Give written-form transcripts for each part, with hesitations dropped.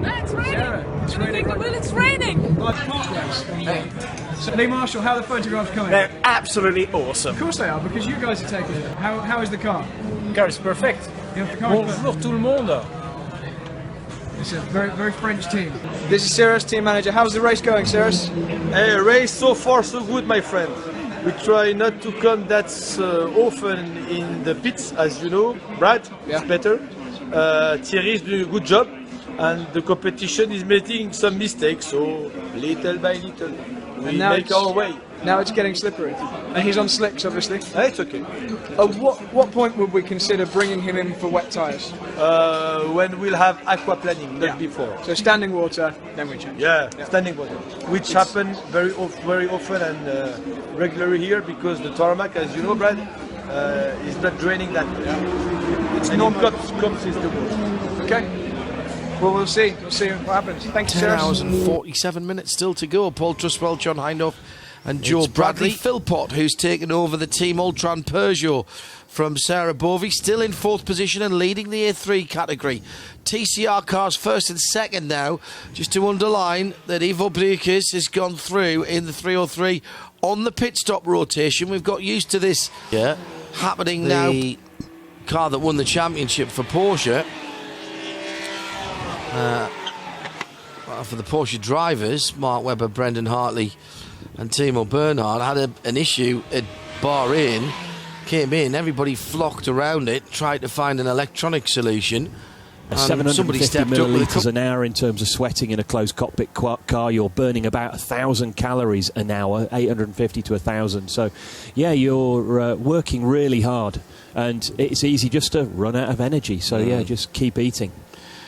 It's raining. Sarah, it's raining. Well, it's raining. So, Lee Marshall, how are the photographs coming? They're absolutely awesome. Of course they are, because you guys are taking them. How is the car? The car is perfect. Yeah, the car is perfect. Bonjour tout le monde. It's a very, very French team. This is Cyrus, team manager. How's the race going, Cyrus? Race so far so good, my friend. We try not to come that often in the pits, as you know. Brad is better. Thierry is doing a good job, and the competition is making some mistakes. So little by little, we make our way. Now it's getting slippery, and he's on slicks, obviously. It's okay. At what point would we consider bringing him in for wet tyres? When we'll have aquaplaning, not before. So standing water, then we change. Yeah, standing water, which happens very often and regularly here, because the tarmac, as you know, Brad, is not draining that way. It's non-cup system. Okay. Well, we'll see. We'll see what happens. Thank you, 10 hours and 47 minutes still to go. Paul Trustwell, John Hindhaugh and Joe Bradley Philpot, who's taken over the Team Altran Peugeot from Sarah Bovey, still in 4th position and leading the A3 category. TCR cars first and second now. Just to underline that Ivo Briekes has gone through in the 303 on the pit stop rotation. We've got used to this happening now. The car that won the championship for Porsche. For the Porsche drivers, Mark Webber, Brendan Hartley and Timo Bernhard had an issue at Bahrain. Came in, everybody flocked around it, tried to find an electronic solution. 750 millilitres an hour in terms of sweating in a closed cockpit car. You're burning about 1,000 calories an hour, 850 to 1,000. So, yeah, you're working really hard, and it's easy just to run out of energy. So, yeah, just keep eating.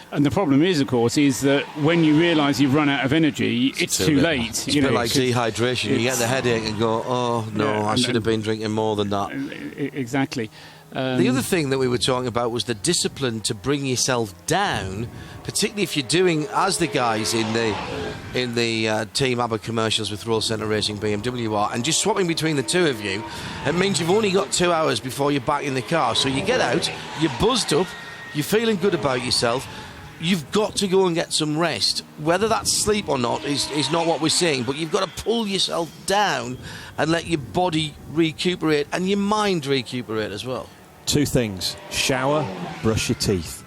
And the problem is, of course, is that when you realise you've run out of energy, it's too late. It's a bit like dehydration. You get the headache and go, oh, no, I should have been drinking more than that. Exactly. The other thing that we were talking about was the discipline to bring yourself down, particularly if you're doing, as the guys in the Team ABBA commercials with Roll Centre Racing BMW are, and just swapping between the two of you, it means you've only got 2 hours before you're back in the car. So you get out, you're buzzed up, you're feeling good about yourself. You've got to go and get some rest. Whether that's sleep or not is not what we're saying, but you've got to pull yourself down and let your body recuperate and your mind recuperate as well. 2 things: shower, brush your teeth.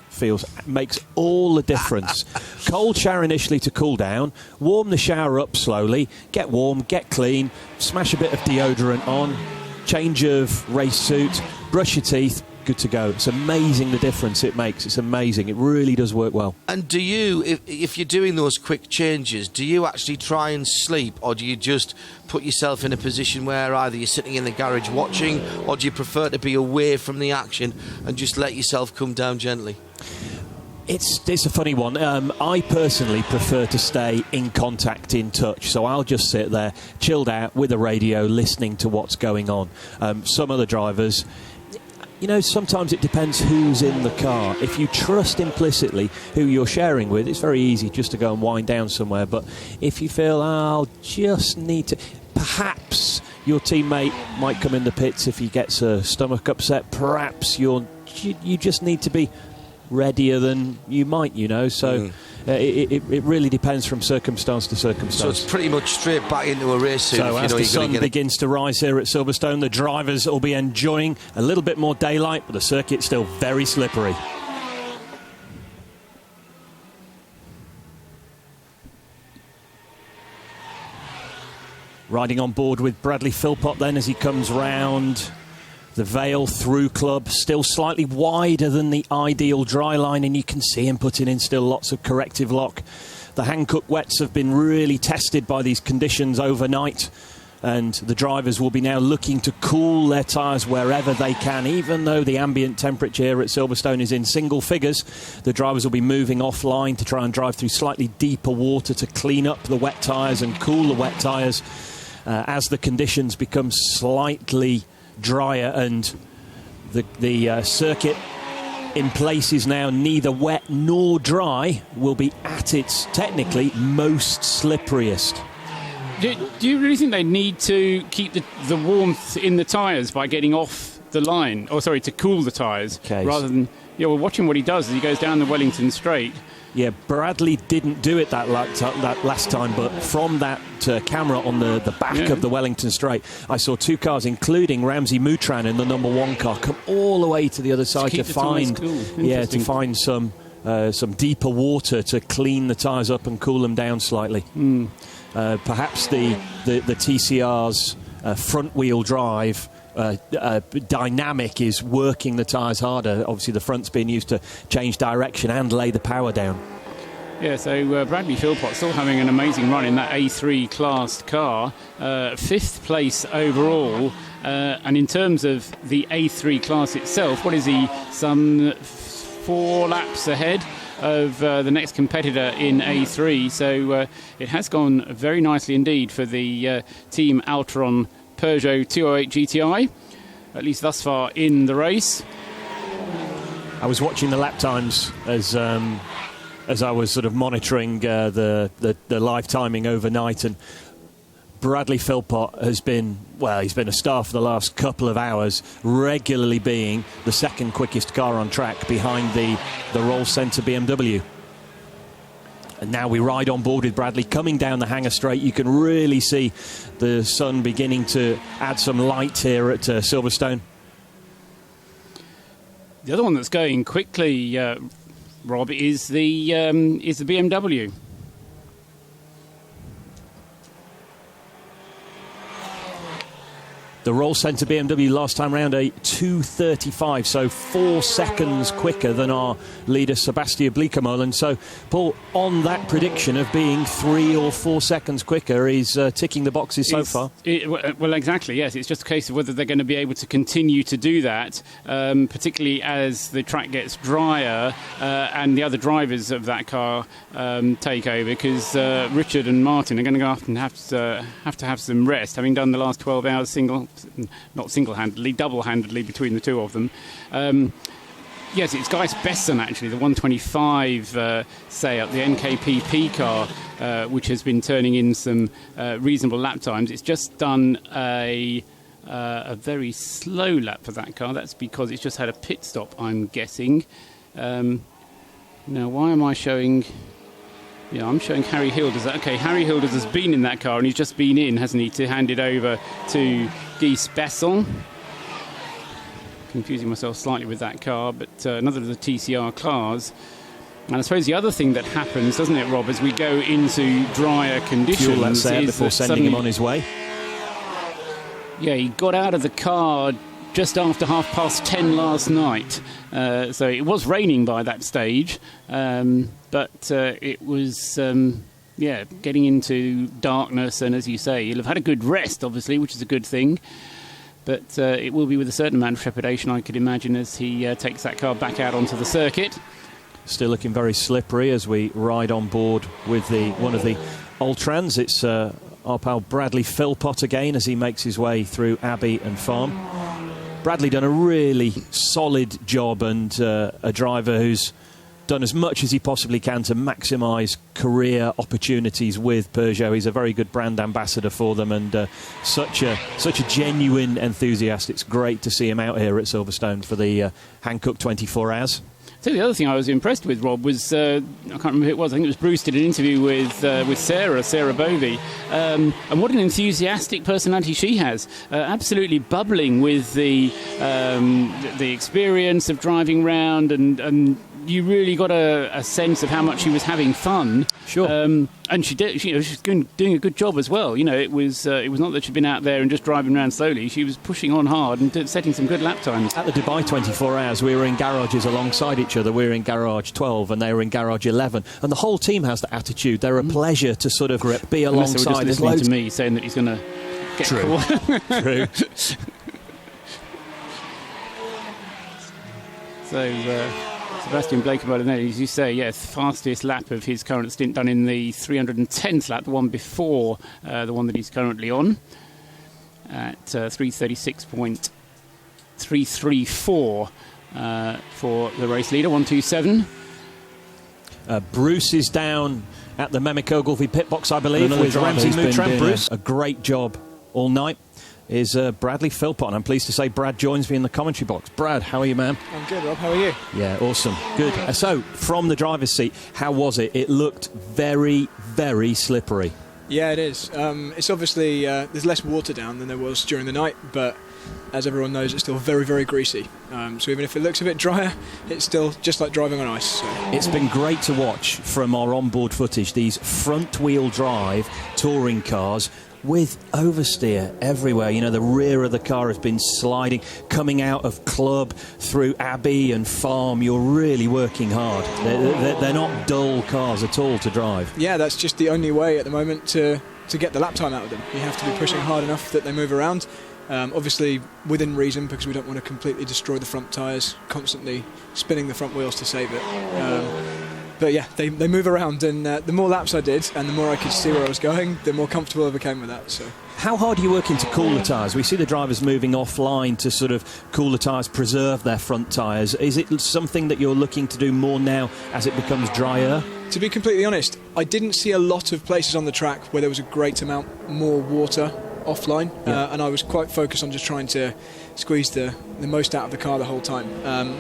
Makes all the difference. Cold shower initially to cool down, warm the shower up slowly, get warm, get clean, smash a bit of deodorant on, change of race suit, brush your teeth, good to go. It's amazing the difference it makes. It's amazing. It really does work well. And do you, if you're doing those quick changes, do you actually try and sleep, or do you just put yourself in a position where either you're sitting in the garage watching, or do you prefer to be away from the action and just let yourself come down gently? It's a funny one. I personally prefer to stay in contact, in touch. So I'll just sit there, chilled out with a radio, listening to what's going on. Some other drivers, you know, sometimes it depends who's in the car. If you trust implicitly who you're sharing with, it's very easy just to go and wind down somewhere. But if you feel, I'll just need to... Perhaps your teammate might come in the pits if he gets a stomach upset. Perhaps you just need to be readier than you might, you know. So it really depends from circumstance to circumstance. So it's pretty much straight back into a race soon. So as the sun begins to rise here at Silverstone, the drivers will be enjoying a little bit more daylight, but the circuit's still very slippery. Riding on board with Bradley Philpot then as he comes round the Vale through club, still slightly wider than the ideal dry line, and you can see him putting in still lots of corrective lock. The Hankook wets have been really tested by these conditions overnight, and the drivers will be now looking to cool their tyres wherever they can. Even though the ambient temperature here at Silverstone is in single figures, the drivers will be moving offline to try and drive through slightly deeper water to clean up the wet tyres and cool the wet tyres as the conditions become slightly drier, and the circuit in places now neither wet nor dry will be at its technically most slipperiest. Do you really think they need to keep the warmth in the tyres by getting off the line, or sorry, to cool the tyres, rather than, we're watching what he does as he goes down the Wellington Straight. Yeah, Bradley didn't do it that last time, but from that camera on the back of the Wellington Straight, I saw two cars, including Ramsey Moutran in the number 1 car, come all the way to the other side to find some deeper water to clean the tyres up and cool them down slightly. Perhaps the TCR's front-wheel drive dynamic is working the tyres harder. Obviously, the front's being used to change direction and lay the power down. Yeah, so Bradley Philpot still having an amazing run in that A3 classed car, 5th place overall. And in terms of the A3 class itself, what is he? Some 4 laps ahead of the next competitor in A3. So it has gone very nicely indeed for the Team Altran Peugeot 208 GTI, at least thus far in the race. I was watching the lap times as I was sort of monitoring the live timing overnight, and Bradley Philpot has been, well, he's been a star for the last couple of hours, regularly being the 2nd quickest car on track behind the Roll Centre BMW. And now we ride on board with Bradley coming down the Hangar Straight. You can really see the sun beginning to add some light here at Silverstone. The other one that's going quickly, Rob, is the BMW. The Roll Centre BMW last time round a 2:35, so 4 seconds quicker than our leader Sebastian Bleekemolen. So, Paul, on that prediction of being 3 or 4 seconds quicker, he's ticking the boxes so far. Well, exactly, yes. It's just a case of whether they're going to be able to continue to do that, particularly as the track gets drier and the other drivers of that car take over, because Richard and Martin are going to have to have some rest, having done the last 12 hours single-handedly, double-handedly between the two of them. Yes, it's Gijs Besson, actually, the 125 Seat, the NKPP car, which has been turning in some reasonable lap times. It's just done a very slow lap for that car. That's because it's just had a pit stop, I'm guessing. Now, why am I showing... Yeah, I'm showing Harry Hilders. Okay, Harry Hilders has been in that car, and he's just been in, hasn't he, to hand it over to Gijs Besson. Confusing myself slightly with that car, but another of the TCR cars. And I suppose the other thing that happens, doesn't it, Rob, as we go into drier conditions... Fuel, let's say, before sending him on his way. Yeah, he got out of the car just after 10:30 last night. So it was raining by that stage, but it was, getting into darkness, and as you say, he'll have had a good rest, obviously, which is a good thing. But it will be with a certain amount of trepidation, I could imagine, as he takes that car back out onto the circuit. Still looking very slippery as we ride on board with one of the Altrans. It's our pal Bradley Philpot again as he makes his way through Abbey and Farm. Bradley done a really solid job, and a driver who's done as much as he possibly can to maximise career opportunities with Peugeot. He's a very good brand ambassador for them, and such a genuine enthusiast. It's great to see him out here at Silverstone for the Hankook 24 Hours. So the other thing I was impressed with, Rob, was, I can't remember who it was, I think it was Bruce did an interview with Sarah Bovey, and what an enthusiastic personality she has, absolutely bubbling with the experience of driving round, and you really got a sense of how much she was having fun. Sure. And she did. She's doing a good job as well. It was not that she'd been out there and just driving around slowly. She was pushing on hard and setting some good lap times. At the Dubai 24 Hours, we were in garages alongside each other. We were in garage 12 and they were in garage 11. And the whole team has that attitude. They're a pleasure to sort of be alongside. Unless they were just listening to me saying that he's going to get caught. True. So... Sebastian Bleekemolen, as you say, yes, fastest lap of his current stint, done in the 310th lap, the one before the one that he's currently on, at 336.334 for the race leader, 127. Bruce is down at the Mehmet Ogilvy pit box, I believe, with Ramsey Moutran. Bruce, a great job all night. is Bradley Philpot. And I'm pleased to say Brad joins me in the commentary box. Brad, how are you, man? I'm good, Rob. How are you? Yeah, awesome. Good. So, from the driver's seat, how was it? It looked very, very slippery. Yeah, it is. It's obviously, there's less water down than there was during the night, but as everyone knows, it's still very, very greasy. So even if it looks a bit drier, it's still just like driving on ice. So. It's been great to watch from our onboard footage, these front-wheel drive touring cars with oversteer everywhere. You know, the rear of the car has been sliding, coming out of club through Abbey and Farm. You're really working hard. They're not dull cars at all to drive. Yeah, that's just the only way at the moment to get the lap time out of them. You have to be pushing hard enough that they move around. Obviously within reason, because we don't want to completely destroy the front tyres, constantly spinning the front wheels to save it. But yeah, they move around, and the more laps I did and the more I could see where I was going, the more comfortable I became with that. So. How hard are you working to cool the tyres? We see the drivers moving offline to sort of cool the tyres, preserve their front tyres. Is it something that you're looking to do more now as it becomes drier? To be completely honest, I didn't see a lot of places on the track where there was a great amount more water offline, and I was quite focused on just trying to squeeze the most out of the car the whole time.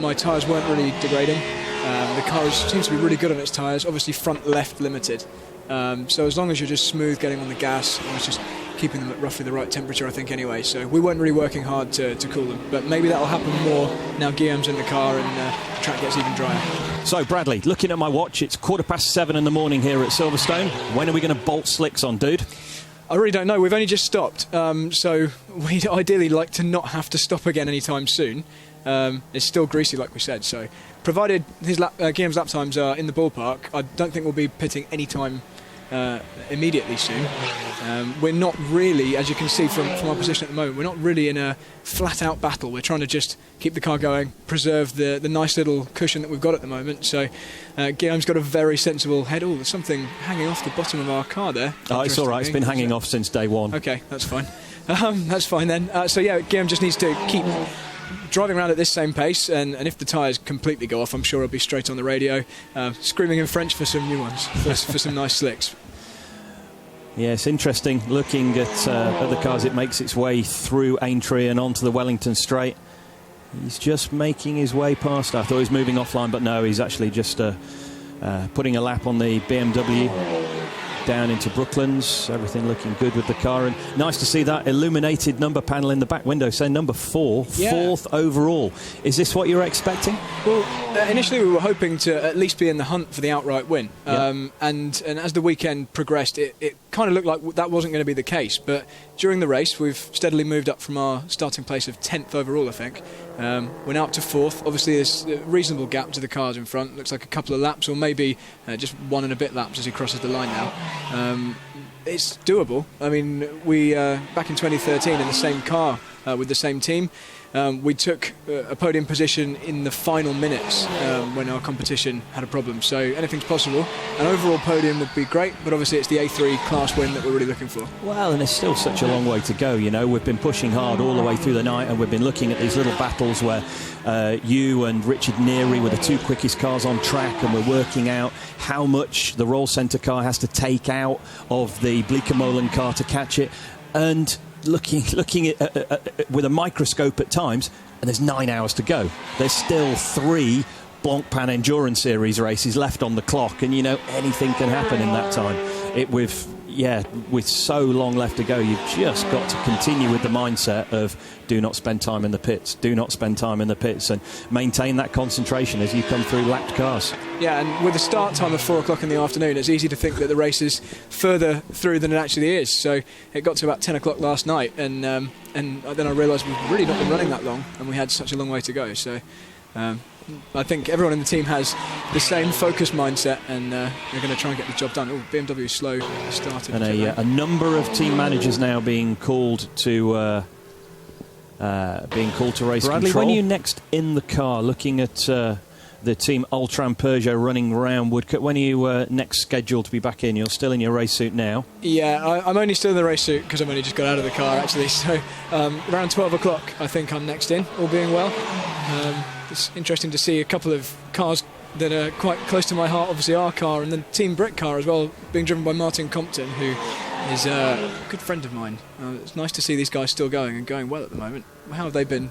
My tyres weren't really degrading. The car seems to be really good on its tyres, obviously front left limited. So as long as you're just smooth getting on the gas, I was just keeping them at roughly the right temperature, I think, anyway. So we weren't really working hard to cool them. But maybe that'll happen more now Guillaume's in the car and the track gets even drier. So, Bradley, looking at my watch, it's 7:15 in the morning here at Silverstone. When are we going to bolt slicks on, dude? I really don't know. We've only just stopped. So we'd ideally like to not have to stop again anytime soon. It's still greasy, like we said. So provided Guillaume's lap times are in the ballpark, I don't think we'll be pitting any time immediately soon. We're not really, as you can see from our position at the moment, we're not really in a flat-out battle. We're trying to just keep the car going, preserve the nice little cushion that we've got at the moment. So Guillaume's got a very sensible head. Oh, there's something hanging off the bottom of our car there. Oh, it's all right. It's been hanging off since day one. Okay, that's fine. That's fine then. So yeah, Guillaume just needs to keep driving around at this same pace, and if the tyres completely go off, I'm sure he'll be straight on the radio screaming in French for some new ones, for some nice slicks. Yeah, it's interesting looking at the car as it makes its way through Aintree and onto the Wellington Straight. He's just making his way past. I thought he was moving offline, but no, he's actually just putting a lap on the BMW down into Brooklands. Everything looking good with the car, and nice to see that illuminated number panel in the back window saying number 4, fourth overall. Is this what you're expecting? Well, initially we were hoping to at least be in the hunt for the outright win, and as the weekend progressed, it kind of looked like that wasn't going to be the case, but during the race we've steadily moved up from our starting place of 10th overall, I think. We're now up to 4th. Obviously there's a reasonable gap to the cars in front. Looks like a couple of laps, or maybe just 1 and a bit laps as he crosses the line now. It's doable. I mean, we back in 2013 in the same car with the same team, we took a podium position in the final minutes when our competition had a problem. So anything's possible. An overall podium would be great, but obviously it's the A3 class win that we're really looking for. Well, and there's still such a long way to go. You know, we've been pushing hard all the way through the night, and we've been looking at these little battles where you and Richard Neary were the 2 quickest cars on track, and we're working out how much the Roll Centre car has to take out of the Bleekemolen car to catch it, and looking at with a microscope at times, and there's 9 hours to go. There's still 3 Blancpain Endurance Series races left on the clock, and you know, anything can happen in that time. With so long left to go, you've just got to continue with the mindset of do not spend time in the pits, and maintain that concentration as you come through lapped cars. Yeah, and with a start time of 4 o'clock in the afternoon, it's easy to think that the race is further through than it actually is. So it got to about 10 o'clock last night, and then I realised we've really not been running that long, and we had such a long way to go. So I think everyone in the team has the same focused mindset, and they're going to try and get the job done. Oh, BMW is slow starting. And a number of team managers now being called to race Bradley, control. When are you next in the car, looking at the Team Altran Peugeot running around Woodcote? When are you next scheduled to be back in? You're still in your race suit now? Yeah, I'm only still in the race suit because I've only just got out of the car, actually. So around 12 o'clock, I think I'm next in, all being well. It's interesting to see a couple of cars that are quite close to my heart, obviously our car, and the Team Brick car as well, being driven by Martin Compton, who is a good friend of mine. It's nice to see these guys still going and going well at the moment. How have they been?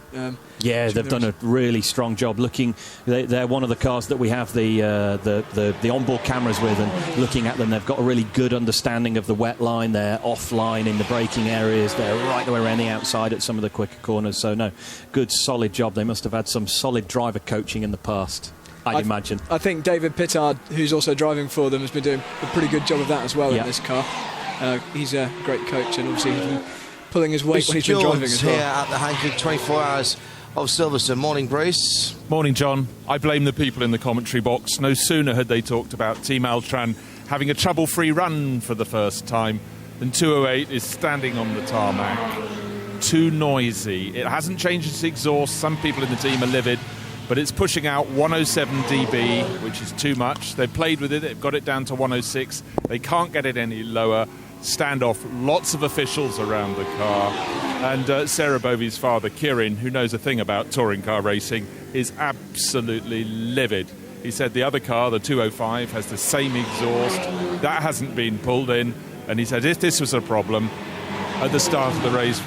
Yeah, they've done a really strong job. They're one of the cars that we have the onboard cameras with, and looking at them, they've got a really good understanding of the wet line. They're offline in the braking areas. They're right the way around the outside at some of the quicker corners. So no, good solid job. They must have had some solid driver coaching in the past, I'd imagine. I think David Pittard, who's also driving for them, has been doing a pretty good job of that as well in this car. He's a great coach, and obviously he's been pulling his weight when he's been driving as well. Here at the Hankook 24 Hours of Silverstone. Morning, Bruce. Morning, John. I blame the people in the commentary box. No sooner had they talked about Team Altran having a trouble-free run for the first time than 208 is standing on the tarmac. Too noisy. It hasn't changed its exhaust. Some people in the team are livid, but it's pushing out 107 dB, which is too much. They've played with it. They've got it down to 106. They can't get it any lower. Standoff, lots of officials around the car, and Sarah Bovey's father, Kieran, who knows a thing about touring car racing, is absolutely livid. He said the other car, the 205, has the same exhaust. That hasn't been pulled in, and he said if this was a problem at the start of the race,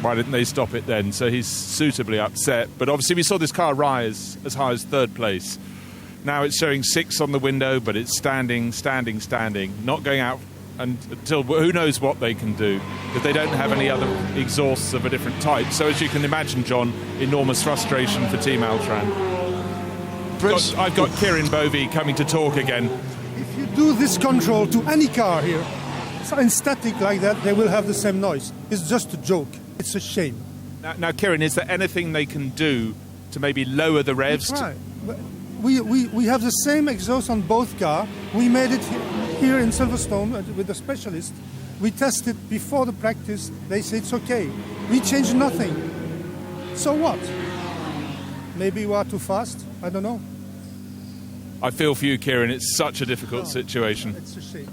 why didn't they stop it then? So he's suitably upset. But obviously we saw this car rise as high as third place. Now it's showing 6 on the window, but it's standing, not going out until who knows what they can do, because they don't have any other exhausts of a different type. So as you can imagine, John, enormous frustration for Team Altran. I've got Kieran Bovey coming to talk again. If you do this control to any car here, in static like that, they will have the same noise. It's just a joke. It's a shame. Now, Kieran, is there anything they can do to maybe lower the revs? Right. We have the same exhaust on both cars. We made it here in Silverstone with the specialist. We tested before the practice. They say it's okay. We changed nothing. So what? Maybe we are too fast. I don't know. I feel for you, Kieran. It's such a difficult situation. It's a shame,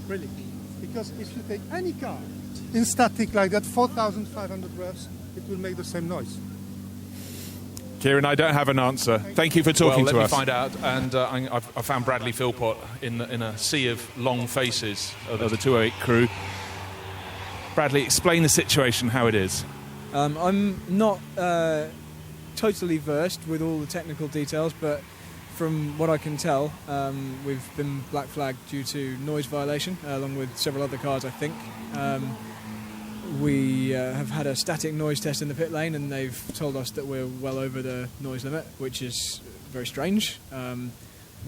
really. Because if you take any car in static like that, 4,500 revs, it will make the same noise. Kieran, I don't have an answer. Thank you for talking to us. Let me find out. And I found Bradley Philpot in a sea of long faces of the 208 crew. Bradley, explain the situation, how it is. I'm not totally versed with all the technical details, but from what I can tell, we've been black flagged due to noise violation, along with several other cars, I think. We have had a static noise test in the pit lane, and they've told us that we're well over the noise limit, which is very strange.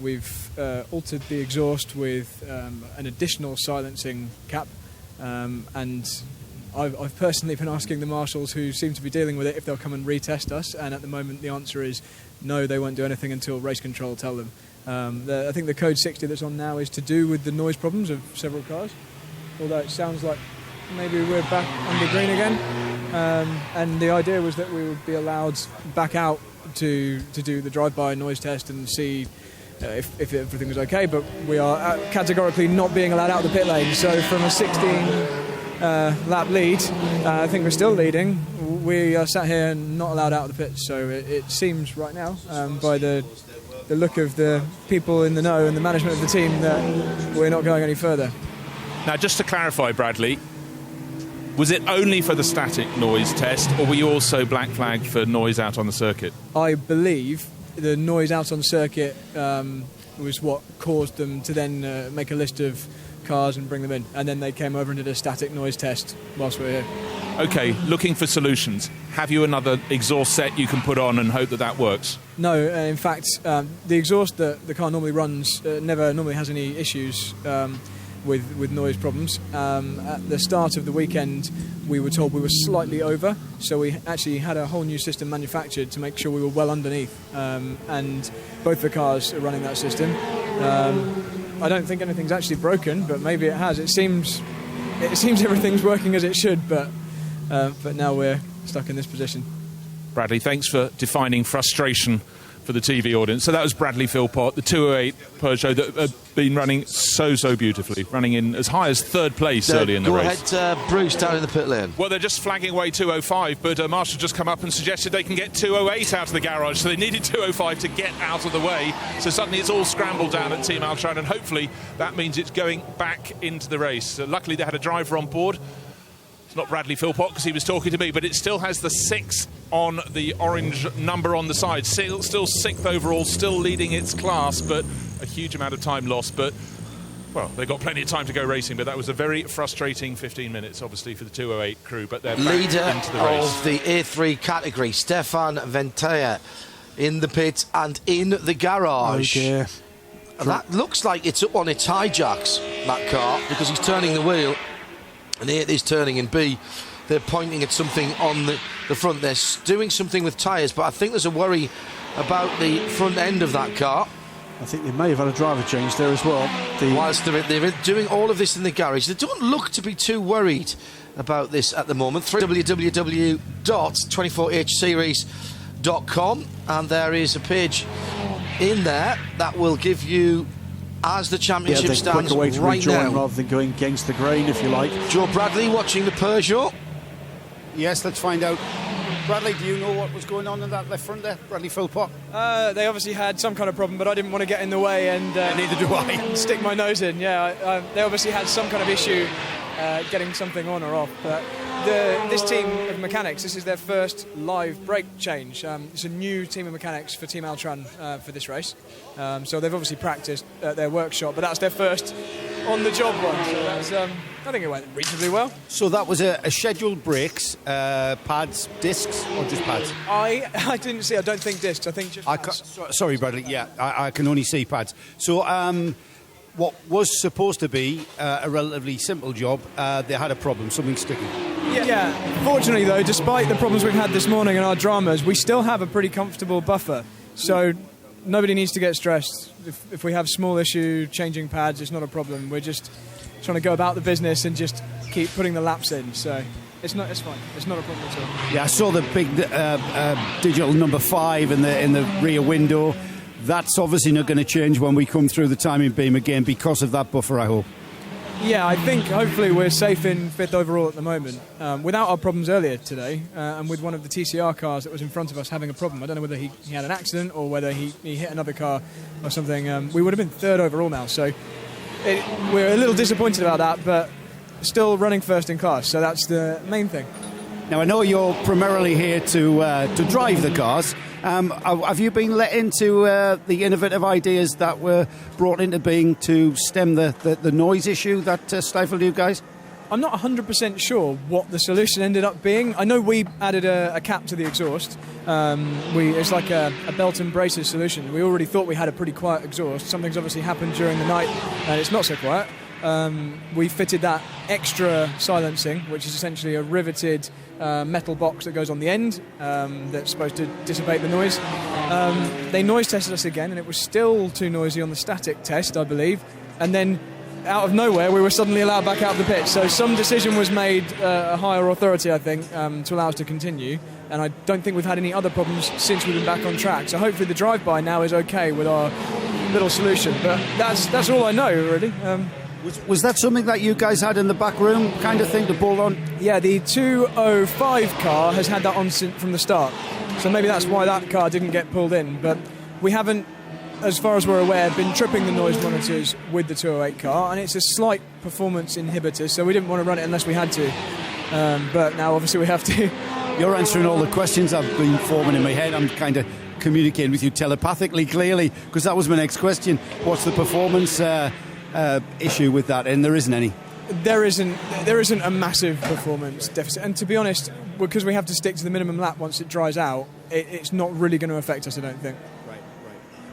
We've altered the exhaust with an additional silencing cap, and I've personally been asking the marshals who seem to be dealing with it if they'll come and retest us, and at the moment the answer is no, they won't do anything until race control tell them. I think the code 60 that's on now is to do with the noise problems of several cars, although it sounds like maybe we're back under green again, and the idea was that we would be allowed back out to do the drive-by noise test and see if everything was okay, but we are categorically not being allowed out of the pit lane. So from a 16 lap lead, I think we're still leading. We are sat here and not allowed out of the pits, so it seems right now by the look of the people in the know and the management of the team that we're not going any further. Now, just to clarify, Bradley, was it only for the static noise test, or were you also black flagged for noise out on the circuit? I believe the noise out on circuit was what caused them to then make a list of cars and bring them in, and then they came over and did a static noise test whilst we were here. Okay, looking for solutions. Have you another exhaust set you can put on and hope that works? No, in fact, the exhaust that the car normally runs never normally has any issues with noise problems. At the start of the weekend, we were told we were slightly over, so we actually had a whole new system manufactured to make sure we were well underneath, and both the cars are running that system. I don't think anything's actually broken, but maybe it has. It seems everything's working as it should, but now we're stuck in this position. Bradley, thanks for defining frustration for the TV audience. So that was Bradley Philpot, the 208 Peugeot that had been running so beautifully, running in as high as third place early in the race. Go ahead, Bruce, down in the pit lane. Well, they're just flagging away 205, but Marshall just come up and suggested they can get 208 out of the garage, so they needed 205 to get out of the way. So suddenly it's all scrambled down at Team Altran, and hopefully that means it's going back into the race. Luckily they had a driver on board. It's not Bradley Philpot because he was talking to me, but it still has the 6 on the orange number on the side. Still 6th overall, still leading its class, but a huge amount of time lost. But, well, they've got plenty of time to go racing, but that was a very frustrating 15 minutes, obviously, for the 208 crew. But they're back Leader into the race. of the A3 category, Stefan Ventaya, in the pit and in the garage. Oh dear. That looks like it's up on its hijacks, that car, because he's turning the wheel. And A is turning, and B, they're pointing at something on the front. They're doing something with tyres, but I think there's a worry about the front end of that car. I think they may have had a driver change there as well. Whilst they're doing all of this in the garage, they don't look to be too worried about this at the moment. www.24hseries.com, and there is a page in there that will give you, as the championship stands way to right now, rather than going against the grain, if you like. Joe Bradley watching the Peugeot. Yes, let's find out. Bradley, do you know what was going on in that left front there? Bradley Philpot? They obviously had some kind of problem, but I didn't want to get in the way and neither do I. stick my nose in. Yeah, they obviously had some kind of issue getting something on or off. But this team of mechanics, this is their first live brake change. It's a new team of mechanics for Team Altran for this race. So they've obviously practiced at their workshop, but that's their first on-the-job one. So that's, I think it went reasonably well. So that was a scheduled brakes, pads, discs, or just pads? I didn't see. I don't think discs. I think just pads. Sorry, Bradley. Yeah, I can only see pads. So what was supposed to be a relatively simple job, they had a problem, something sticking. Yeah. Fortunately, though, despite the problems we've had this morning and our dramas, we still have a pretty comfortable buffer. So nobody needs to get stressed. If we have small issue changing pads, it's not a problem. We're just trying to go about the business and just keep putting the laps in. So it's fine. It's not a problem at all. Yeah, I saw the big digital number 5 in the rear window. That's obviously not going to change when we come through the timing beam again because of that buffer, I hope. Yeah, I think hopefully we're safe in 5th overall at the moment. Without our problems earlier today, and with one of the TCR cars that was in front of us having a problem, I don't know whether he had an accident or whether he hit another car or something, we would have been 3rd overall now. So we're a little disappointed about that, but still running first in class, so that's the main thing. Now, I know you're primarily here to drive the cars. Have you been let into the innovative ideas that were brought into being to stem the noise issue that stifled you guys? I'm not 100% sure what the solution ended up being. I know we added a cap to the exhaust. It's like a belt and braces solution. We already thought we had a pretty quiet exhaust. Something's obviously happened during the night and it's not so quiet. We fitted that extra silencing, which is essentially a riveted metal box that goes on the end that's supposed to dissipate the noise. They noise tested us again, and it was still too noisy on the static test, I believe. And then, out of nowhere, we were suddenly allowed back out of the pit. So some decision was made, a higher authority, I think, to allow us to continue. And I don't think we've had any other problems since we've been back on track. So hopefully the drive-by now is okay with our little solution. But that's all I know, really. Was that something that you guys had in the back room kind of thing to bolt on? Yeah, the 205 car has had that on from the start. So maybe that's why that car didn't get pulled in. But we haven't, as far as we're aware, been tripping the noise monitors with the 208 car. And it's a slight performance inhibitor, so we didn't want to run it unless we had to. But now, obviously, we have to. You're answering all the questions I've been forming in my head. I'm kind of communicating with you telepathically, clearly, because that was my next question. What's the performance issue with that? And there isn't any. There isn't a massive performance deficit, and to be honest, because we have to stick to the minimum lap once it dries out, it's not really going to affect us, I don't think. Right.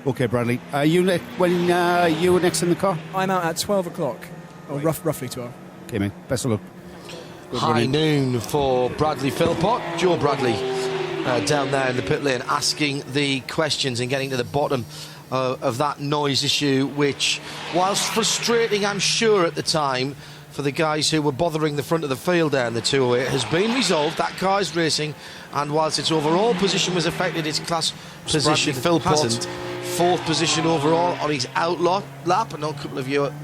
Okay, Bradley, you were next in the car? I'm out at 12 o'clock, or roughly 12. Okay, mate, best of luck. Good High running. noon for Bradley Philpot. Joe Bradley down there in the pit lane asking the questions and getting to the bottom of that noise issue, which, whilst frustrating, I'm sure, at the time for the guys who were bothering the front of the field there in the 208 has been resolved. That car is racing, and whilst its overall position was affected, its class position hasn't. 4th position overall on his out lap. I know a couple of you are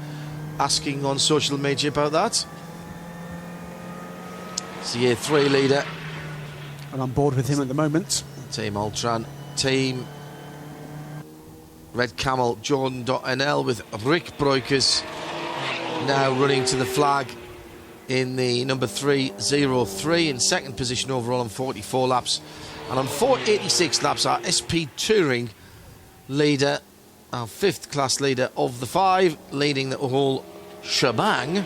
asking on social media about that. It's the Year 3 leader. And I'm bored with him at the moment. Team Altran, Team Red Camel, Jordan.nl with Rick Breukers now running to the flag in the number 303 in 2nd position overall on 44 laps. And on 86 laps, our SP Touring leader, our 5th class leader of the 5, leading the whole shebang,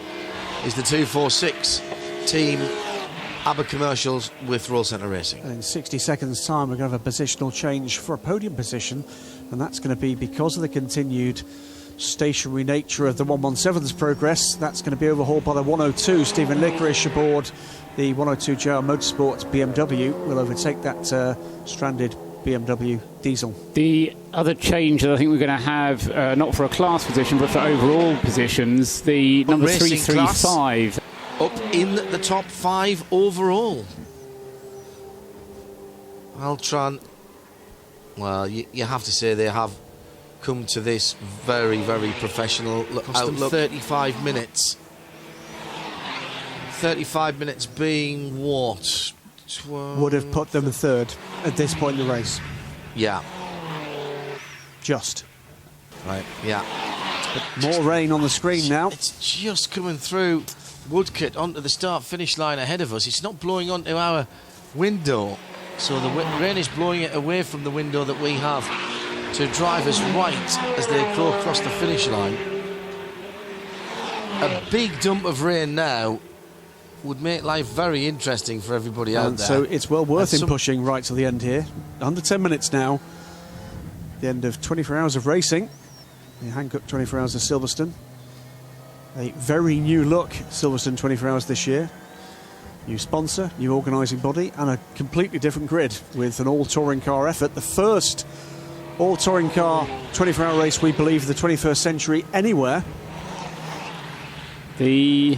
is the 246 Team ABBA Commercials with Royal Centre Racing. And in 60 seconds time we're going to have a positional change for a podium position, and that's going to be because of the continued stationary nature of the 117's progress. That's going to be overhauled by the 102. Stephen Licorice aboard the 102 JR Motorsports BMW will overtake that stranded BMW diesel. The other change that I think we're going to have, not for a class position but for overall positions, the number 335 up in the top 5 overall. Altran, well, you have to say they have come to this very, very professional outlook. 35 minutes. 35 minutes being what? Would have put them 3rd at this point in the race. Yeah. Just. Right, yeah. But more rain on the screen now. It's just coming through Woodcote onto the start-finish line ahead of us. It's not blowing onto our window, so the rain is blowing it away from the window that we have to drivers right as they go across the finish line. A big dump of rain now would make life very interesting for everybody out there. So it's well worth him pushing right to the end here. Under 10 minutes now. The end of 24 hours of racing. The Hankook 24 Hours of Silverstone. A very new look Silverstone 24 Hours this year. New sponsor, new organising body, and a completely different grid with an all-touring car effort. The first all-touring car 24-hour race, we believe, of the 21st century anywhere. The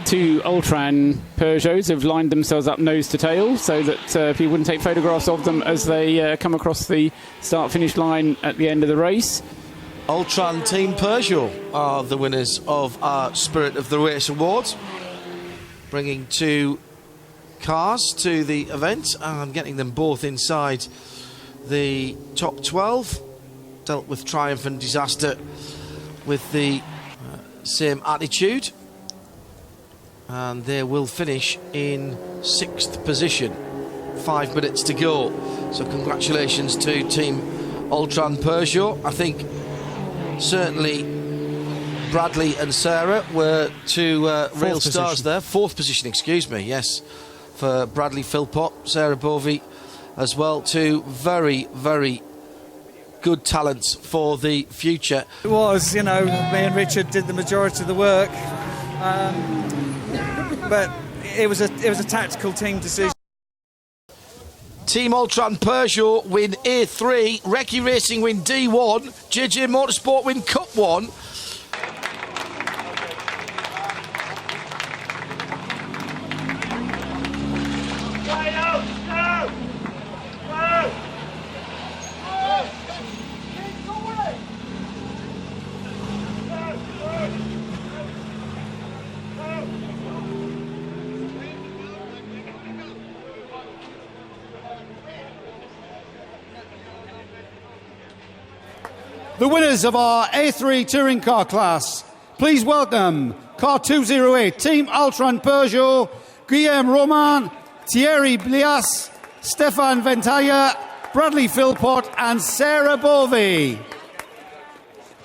2 Altran Peugeots have lined themselves up nose to tail so that people wouldn't take photographs of them as they come across the start-finish line at the end of the race. Altran Team Peugeot are the winners of our Spirit of the Race Awards, bringing 2 cars to the event and getting them both inside the top 12. Dealt with triumph and disaster with the same attitude, and they will finish in 6th position. 5 minutes to go, so congratulations to Team Altran Peugeot. I think certainly Bradley and Sarah were 2 real stars there. 4th position, excuse me, yes, for Bradley Philpot, Sarah Bovey as well. 2 very, very good talents for the future. It was, you know, me and Richard did the majority of the work, but it was a tactical team decision. Team Altran Peugeot win A3, Recce Racing win D1, JJ Motorsport win Cup 1. The winners of our A3 touring car class, please welcome car 208, Team Altran Peugeot, Guillaume Roman, Thierry Blias, Stefan Ventaya, Bradley Philpot and Sarah Bovey.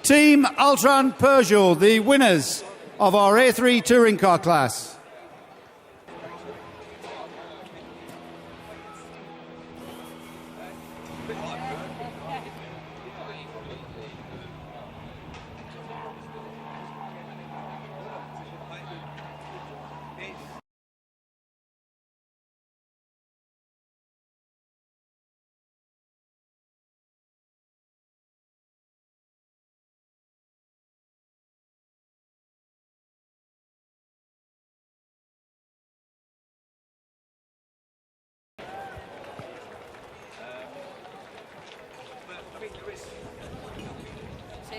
Team Altran Peugeot, the winners of our A3 touring car class.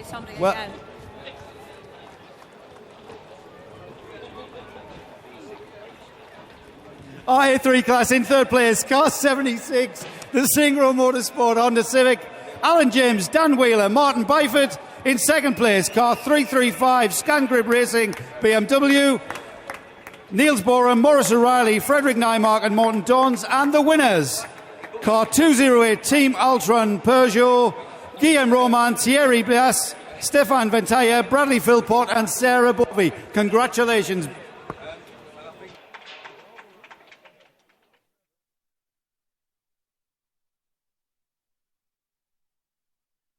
something Well, again. IA3 class in third place, car 76, the Singro Motorsport Honda Civic. Alan James, Dan Wheeler, Martin Byford in second place, car 335, Scangrib Racing, BMW. Niels Borum, Morris O'Reilly, Frederick Nymark and Morton Dons. And the winners, car 208, Team Altran Peugeot, Guillaume Roman, Thierry Bias, Stefan Ventaya, Bradley Philpot and Sarah Bovey. Congratulations.